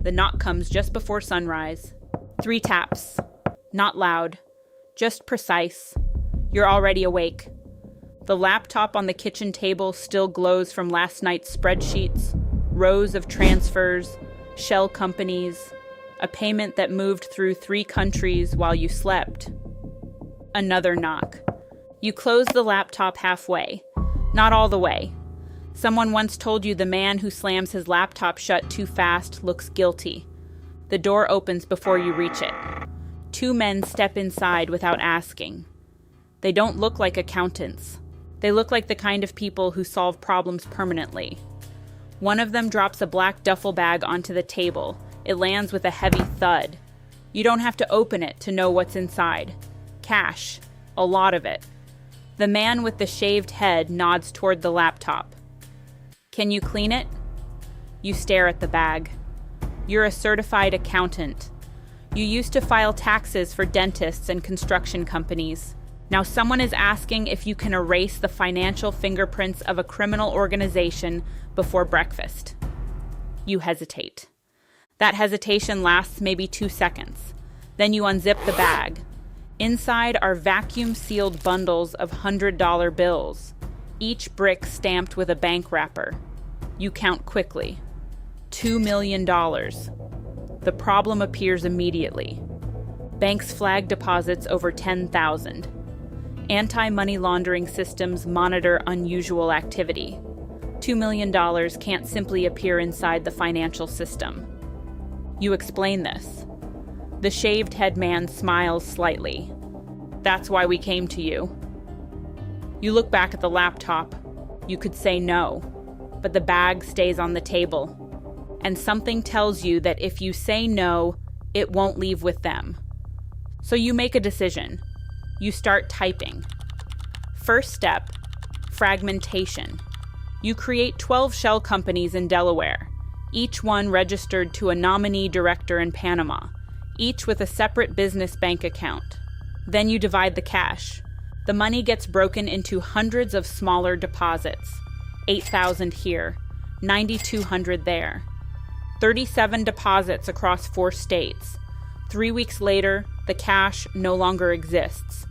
The knock comes just before sunrise. 3 taps. Not loud. Just precise. You're already awake. The laptop on the kitchen table still glows from last night's spreadsheets, rows of transfers, shell companies, a payment that moved through 3 countries while you slept. Another knock. You close the laptop halfway. Not all the way. Someone once told you the man who slams his laptop shut too fast looks guilty. The door opens before you reach it. 2 men step inside without asking. They don't look like accountants. They look like the kind of people who solve problems permanently. One of them drops a black duffel bag onto the table. It lands with a heavy thud. You don't have to open it to know what's inside. Cash. A lot of it. The man with the shaved head nods toward the laptop. Can you clean it? You stare at the bag. You're a certified accountant. You used to file taxes for dentists and construction companies. Now someone is asking if you can erase the financial fingerprints of a criminal organization before breakfast. You hesitate. That hesitation lasts maybe 2 seconds. Then you unzip the bag. Inside are vacuum-sealed bundles of $100 bills, each brick stamped with a bank wrapper. You count quickly. $2 million. The problem appears immediately. Banks flag deposits over 10,000. Anti-money laundering systems monitor unusual activity. $2 million can't simply appear inside the financial system. You explain this. The shaved head man smiles slightly. That's why we came to you. You look back at the laptop. You could say no, but the bag stays on the table. And something tells you that if you say no, it won't leave with them. So you make a decision. You start typing. First step, fragmentation. You create 12 shell companies in Delaware, each one registered to a nominee director in Panama, each with a separate business bank account. Then you divide the cash. The money gets broken into hundreds of smaller deposits. 8,000 here, 9,200 there. 37 deposits across 4 states. 3 weeks later, the cash no longer exists.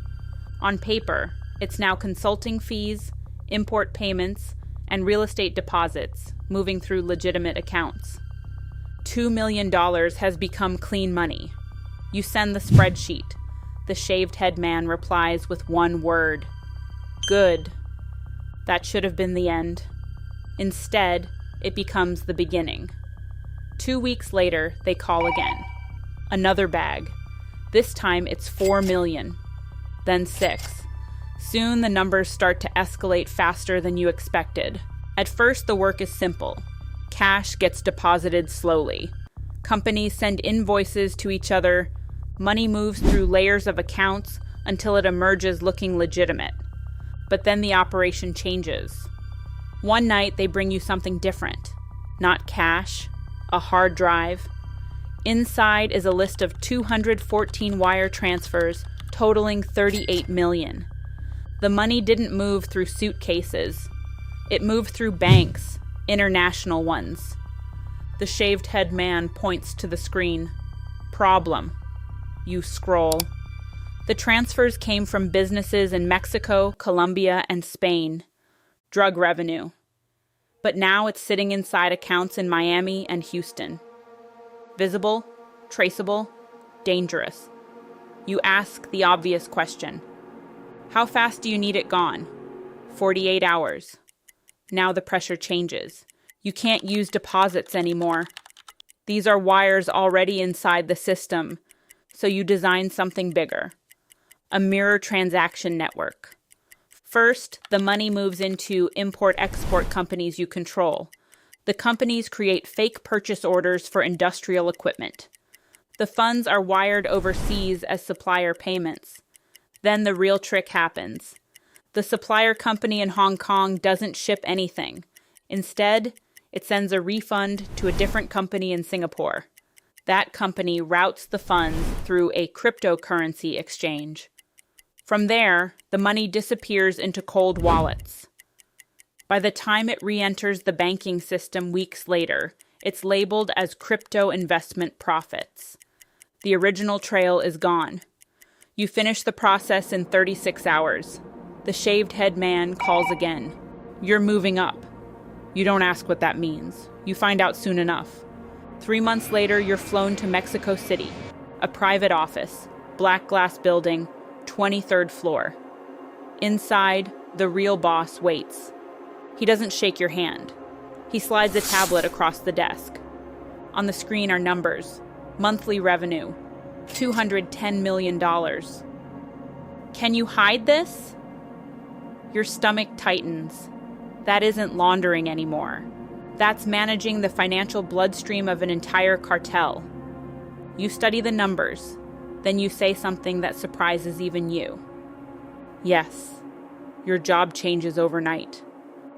On paper, it's now consulting fees, import payments, and real estate deposits moving through legitimate accounts. $2 million has become clean money. You send the spreadsheet. The shaved head man replies with one word. Good. That should have been the end. Instead, it becomes the beginning. 2 weeks later, they call again. Another bag. This time it's 4 million. Then 6. Soon the numbers start to escalate faster than you expected. At first, the work is simple. Cash gets deposited slowly. Companies send invoices to each other. Money moves through layers of accounts until it emerges looking legitimate. But then the operation changes. One night, they bring you something different. Not cash, a hard drive. Inside is a list of 214 wire transfers totaling 38 million. The money didn't move through suitcases. It moved through banks, international ones. The shaved head man points to the screen. Problem. You scroll. The transfers came from businesses in Mexico, Colombia, and Spain. Drug revenue. But now it's sitting inside accounts in Miami and Houston. Visible, traceable, dangerous. You ask the obvious question. How fast do you need it gone? 48 hours. Now the pressure changes. You can't use deposits anymore. These are wires already inside the system, so you design something bigger. A mirror transaction network. First, the money moves into import-export companies you control. The companies create fake purchase orders for industrial equipment. The funds are wired overseas as supplier payments. Then the real trick happens. The supplier company in Hong Kong doesn't ship anything. Instead, it sends a refund to a different company in Singapore. That company routes the funds through a cryptocurrency exchange. From there, the money disappears into cold wallets. By the time it re-enters the banking system weeks later, It's labeled as crypto investment profits. The original trail is gone. You finish the process in 36 hours. The shaved head man calls again. You're moving up. You don't ask what that means. You find out soon enough. 3 months later, you're flown to Mexico City, a private office, black glass building, 23rd floor. Inside, the real boss waits. He doesn't shake your hand. He slides a tablet across the desk. On the screen are numbers. Monthly revenue, $210 million. Can you hide this? Your stomach tightens. That isn't laundering anymore. That's managing the financial bloodstream of an entire cartel. You study the numbers, then you say something that surprises even you. Yes, your job changes overnight.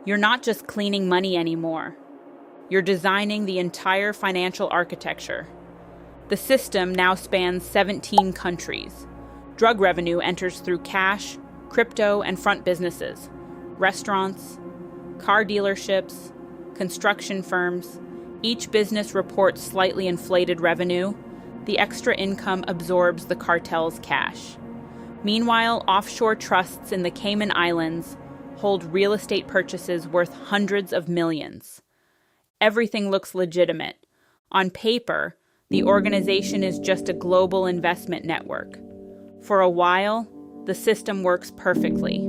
You're not just cleaning money anymore. You're designing the entire financial architecture. The system now spans 17 countries. Drug revenue enters through cash, crypto, and front businesses, restaurants, car dealerships, construction firms. Each business reports slightly inflated revenue. The extra income absorbs the cartel's cash. Meanwhile, offshore trusts in the Cayman Islands hold real estate purchases worth hundreds of millions. Everything looks legitimate. On paper, the organization is just a global investment network. For a while, the system works perfectly.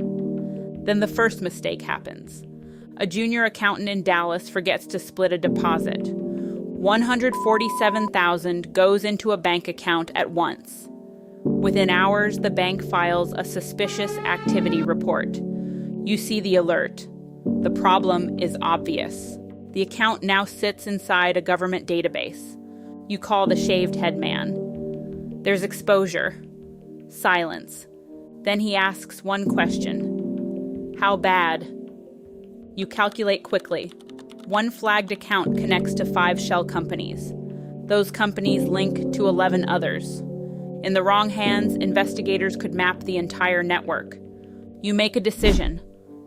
Then the first mistake happens. A junior accountant in Dallas forgets to split a deposit. $147,000 goes into a bank account at once. Within hours, the bank files a suspicious activity report. You see the alert. The problem is obvious. The account now sits inside a government database. You call the shaved head man. There's exposure. Silence. Then he asks one question. How bad? You calculate quickly. One flagged account connects to 5 shell companies. Those companies link to 11 others. In the wrong hands, investigators could map the entire network. You make a decision.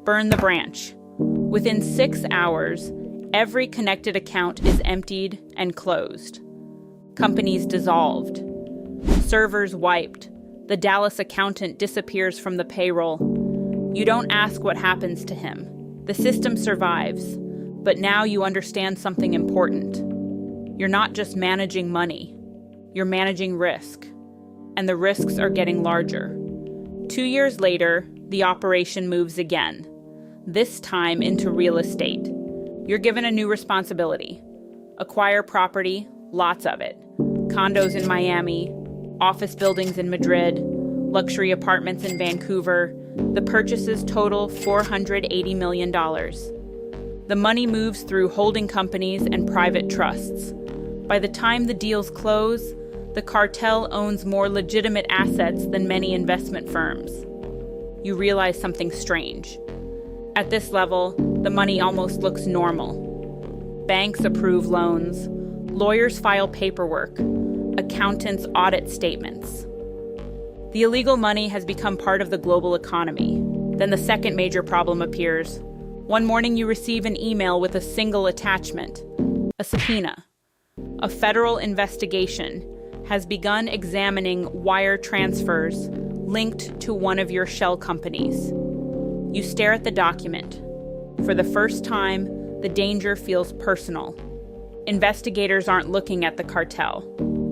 Burn the branch. Within 6 hours, every connected account is emptied and closed. Companies dissolved. Servers wiped. The Dallas accountant disappears from the payroll. You don't ask what happens to him. The system survives. But now you understand something important. You're not just managing money. You're managing risk. And the risks are getting larger. 2 years later, the operation moves again. This time into real estate. You're given a new responsibility. Acquire property, lots of it. Condos in Miami, office buildings in Madrid, luxury apartments in Vancouver. The purchases total $480 million. The money moves through holding companies and private trusts. By the time the deals close, the cartel owns more legitimate assets than many investment firms. You realize something strange. At this level, the money almost looks normal. Banks approve loans, lawyers file paperwork, accountants audit statements. The illegal money has become part of the global economy. Then the second major problem appears. One morning you receive an email with a single attachment, a subpoena. A federal investigation has begun examining wire transfers linked to one of your shell companies. You stare at the document. For the first time, the danger feels personal. Investigators aren't looking at the cartel.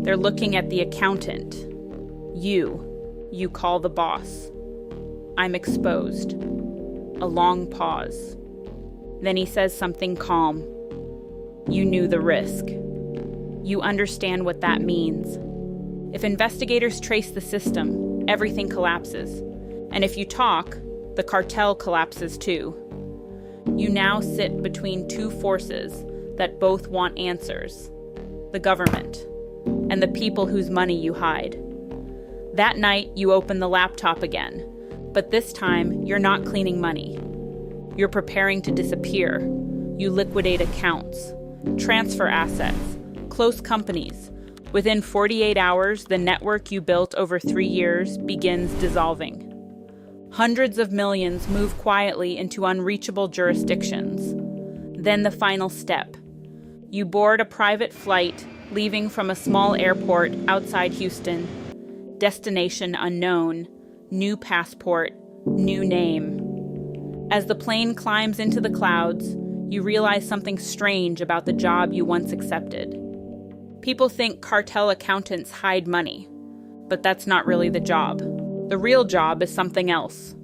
They're looking at the accountant. You call the boss. I'm exposed. A long pause. Then he says something calm. You knew the risk. You understand what that means. If investigators trace the system, everything collapses. And if you talk, the cartel collapses too. You now sit between two forces that both want answers. The government and the people whose money you hide. That night, you open the laptop again. But this time, you're not cleaning money. You're preparing to disappear. You liquidate accounts, transfer assets, close companies. Within 48 hours, the network you built over 3 years begins dissolving. Hundreds of millions move quietly into unreachable jurisdictions. Then the final step. You board a private flight, leaving from a small airport outside Houston. Destination unknown, new passport, new name. As the plane climbs into the clouds, you realize something strange about the job you once accepted. People think cartel accountants hide money, but that's not really the job. The real job is something else.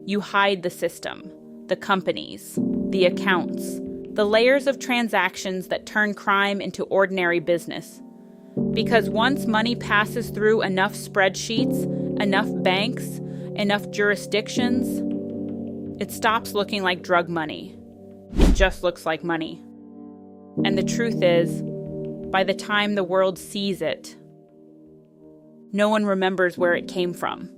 You hide the system, the companies, the accounts, the layers of transactions that turn crime into ordinary business. Because once money passes through enough spreadsheets, enough banks, enough jurisdictions, it stops looking like drug money. It just looks like money. And the truth is, by the time the world sees it, no one remembers where it came from.